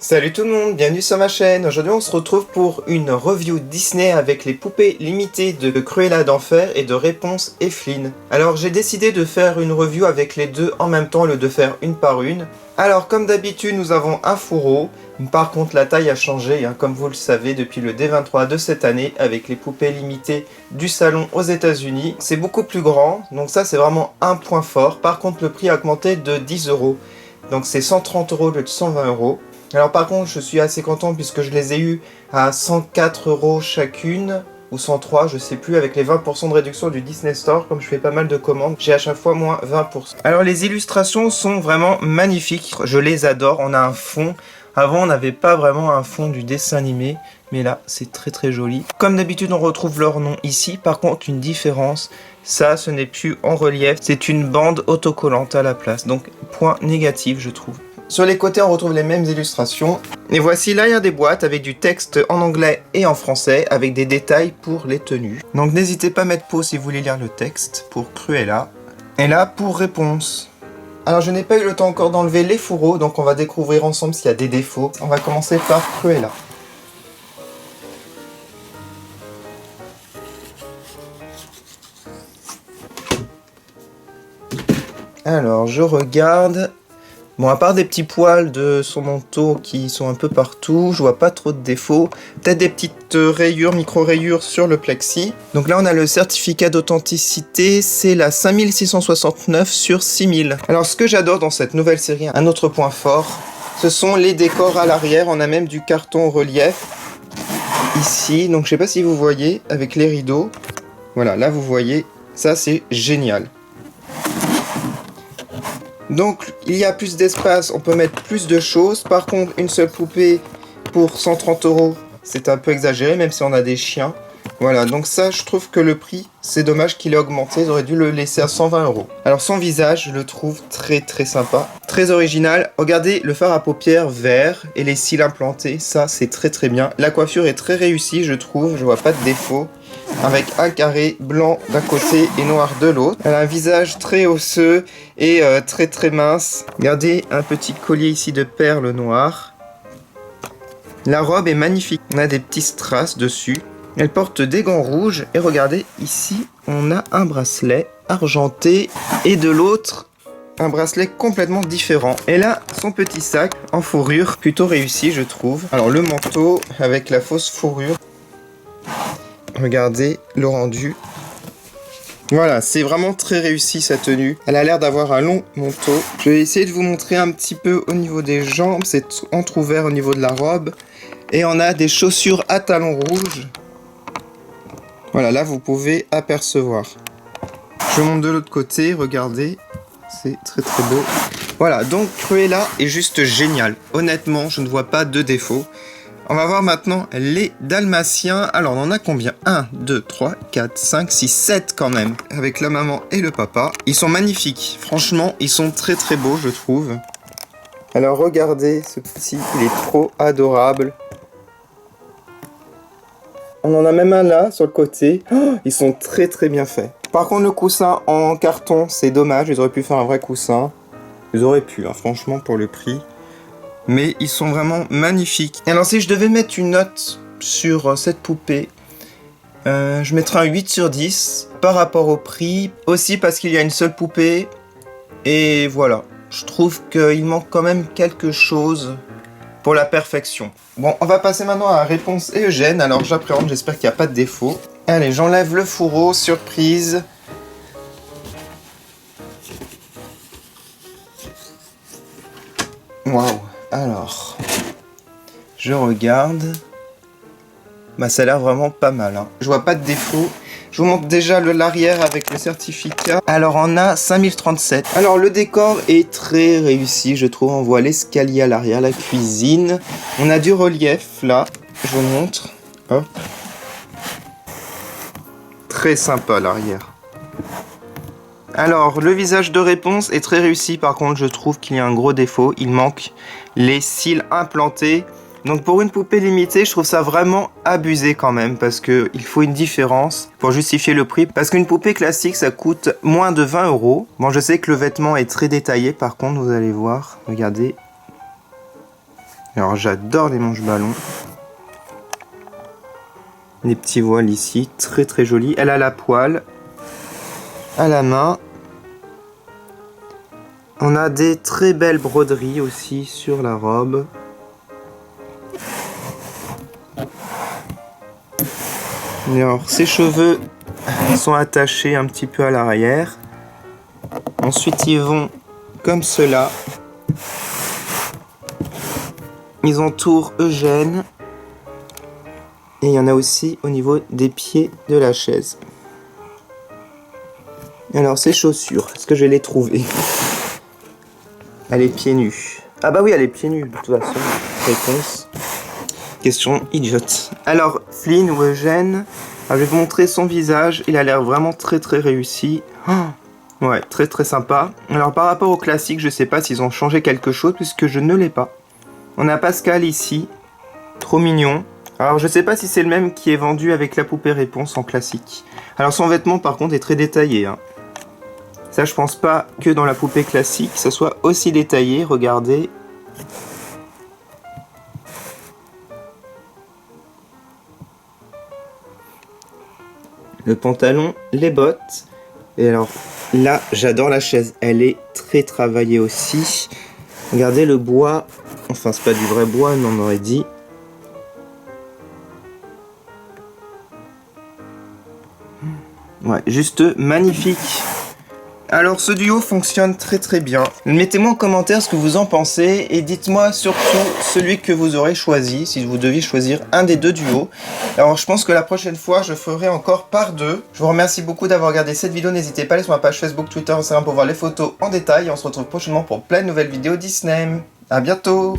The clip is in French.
Salut tout le monde, bienvenue sur ma chaîne. Aujourd'hui on se retrouve pour une review Disney avec les poupées limitées de Cruella d'Enfer et de Réponse et Flynn. Alors j'ai décidé de faire une review avec les deux en même temps au lieu de faire une par une. Alors comme d'habitude nous avons un fourreau, par contre la taille a changé comme vous le savez depuis le D23 de cette année avec les poupées limitées du salon aux États-Unis. C'est beaucoup plus grand, donc ça c'est vraiment un point fort. Par contre le prix a augmenté de 10 €, donc c'est 130 € au lieu de 120 €. Alors par contre je suis assez content puisque je les ai eu à 104 € chacune, ou 103 je sais plus, avec les 20% de réduction du Disney Store. Comme je fais pas mal de commandes, j'ai à chaque fois moins 20%. Alors les illustrations sont vraiment magnifiques, je les adore. On a un fond, avant on n'avait pas vraiment un fond du dessin animé, mais là c'est très joli. Comme d'habitude on retrouve leur nom ici, par contre une différence, ça ce n'est plus en relief, c'est une bande autocollante à la place, donc point négatif je trouve. Sur les côtés, on retrouve les mêmes illustrations. Et voici l'arrière des boîtes avec du texte en anglais et en français, avec des détails pour les tenues. Donc n'hésitez pas à mettre pause si vous voulez lire le texte pour Cruella. Et là, pour Réponse. Alors je n'ai pas eu le temps encore d'enlever les fourreaux, donc on va découvrir ensemble s'il y a des défauts. On va commencer par Cruella. Alors je regarde. Bon, à part des petits poils de son manteau qui sont un peu partout, je vois pas trop de défauts. Peut-être des petites rayures, micro-rayures sur le plexi. Donc là, on a le certificat d'authenticité, c'est la 5669 sur 6000. Alors, ce que j'adore dans cette nouvelle série, un autre point fort, ce sont les décors à l'arrière. On a même du carton relief ici. Donc, je sais pas si vous voyez, avec les rideaux. Voilà, là, vous voyez, ça, c'est génial. Donc il y a plus d'espace, on peut mettre plus de choses. Par contre une seule poupée pour 130 €, c'est un peu exagéré même si on a des chiens. Voilà, donc ça je trouve que le prix, c'est dommage qu'il ait augmenté, ils auraient dû le laisser à 120 €. Alors son visage, je le trouve très sympa, très original. Regardez le fard à paupières vert et les cils implantés, ça c'est très bien. La coiffure est très réussie je trouve, je vois pas de défaut. Avec un carré blanc d'un côté et noir de l'autre. Elle a un visage très osseux et très mince. Regardez, un petit collier ici de perles noires. La robe est magnifique. On a des petits strass dessus. Elle porte des gants rouges. Et regardez, ici, on a un bracelet argenté. Et de l'autre, un bracelet complètement différent. Elle a son petit sac en fourrure, plutôt réussi, je trouve. Alors, le manteau avec la fausse fourrure. Regardez le rendu. Voilà, c'est vraiment très réussi sa tenue. Elle a l'air d'avoir un long manteau. Je vais essayer de vous montrer un petit peu au niveau des jambes. C'est entrouvert au niveau de la robe. Et on a des chaussures à talons rouges. Voilà, là vous pouvez apercevoir. Je monte de l'autre côté, regardez. C'est très beau. Voilà, donc Cruella est juste géniale. Honnêtement, je ne vois pas de défaut. On va voir maintenant les dalmatiens. Alors, on en a combien? 1, 2, 3, 4, 5, 6, 7 quand même. Avec la maman et le papa. Ils sont magnifiques. Franchement, ils sont très beaux, je trouve. Alors, regardez ce petit. Il est trop adorable. On en a même un là, sur le côté. Oh, ils sont très bien faits. Par contre, le coussin en carton, c'est dommage. Ils auraient pu faire un vrai coussin. Ils auraient pu, franchement, pour le prix. Mais ils sont vraiment magnifiques. Alors si je devais mettre une note sur cette poupée, je mettrais un 8 sur 10 par rapport au prix. Aussi parce qu'il y a une seule poupée. Et voilà, je trouve qu'il manque quand même quelque chose pour la perfection. Bon, on va passer maintenant à Réponse et Eugène. Alors j'appréhende, j'espère qu'il n'y a pas de défaut. Allez, j'enlève le fourreau, surprise. Waouh. Alors, je regarde. Bah, ça a l'air vraiment pas mal. Je vois pas de défaut. Je vous montre déjà l'arrière avec le certificat. Alors, on a 5037. Alors, le décor est très réussi, je trouve. On voit l'escalier à l'arrière, la cuisine. On a du relief, là. Je vous montre. Hop. Très sympa, l'arrière. Alors, le visage de Réponse est très réussi. Par contre, je trouve qu'il y a un gros défaut. Il manque les cils implantés. Donc pour une poupée limitée, je trouve ça vraiment abusé quand même. Parce qu'il faut une différence pour justifier le prix. Parce qu'une poupée classique, ça coûte moins de 20 €. Bon, je sais que le vêtement est très détaillé. Par contre, vous allez voir. Regardez. Alors j'adore les manches ballons. Les petits voiles ici, très très jolis. Elle a la poêle à la main. On a des très belles broderies aussi sur la robe. Et alors ses cheveux sont attachés un petit peu à l'arrière. Ensuite ils vont comme cela. Ils entourent Eugène. Et il y en a aussi au niveau des pieds de la chaise. Alors ces chaussures, est-ce que je vais les trouver? Elle est pieds nus. Ah bah oui, elle est pieds nus de toute façon. Réponse. Question idiote. Alors Flynn ou Eugène, je vais vous montrer son visage. Il a l'air vraiment très très réussi. Oh, ouais, très très sympa. Alors par rapport au classique, je sais pas s'ils ont changé quelque chose puisque je ne l'ai pas. On a Pascal ici, trop mignon. Alors je sais pas si c'est le même qui est vendu avec la poupée réponse en classique. Alors son vêtement par contre est très détaillé. Ça je pense pas que dans la poupée classique ça soit aussi détaillé, regardez. Le pantalon, les bottes. Et alors là j'adore la chaise, elle est très travaillée aussi. Regardez le bois, enfin c'est pas du vrai bois, mais on aurait dit. Ouais, juste magnifique. Alors ce duo fonctionne très très bien. Mettez-moi en commentaire ce que vous en pensez et dites-moi surtout celui que vous aurez choisi si vous deviez choisir un des deux duos. Alors je pense que la prochaine fois je ferai encore par deux. Je vous remercie beaucoup d'avoir regardé cette vidéo. N'hésitez pas à aller sur ma page Facebook, Twitter, Instagram pour voir les photos en détail. Et on se retrouve prochainement pour plein de nouvelles vidéos Disney. À bientôt.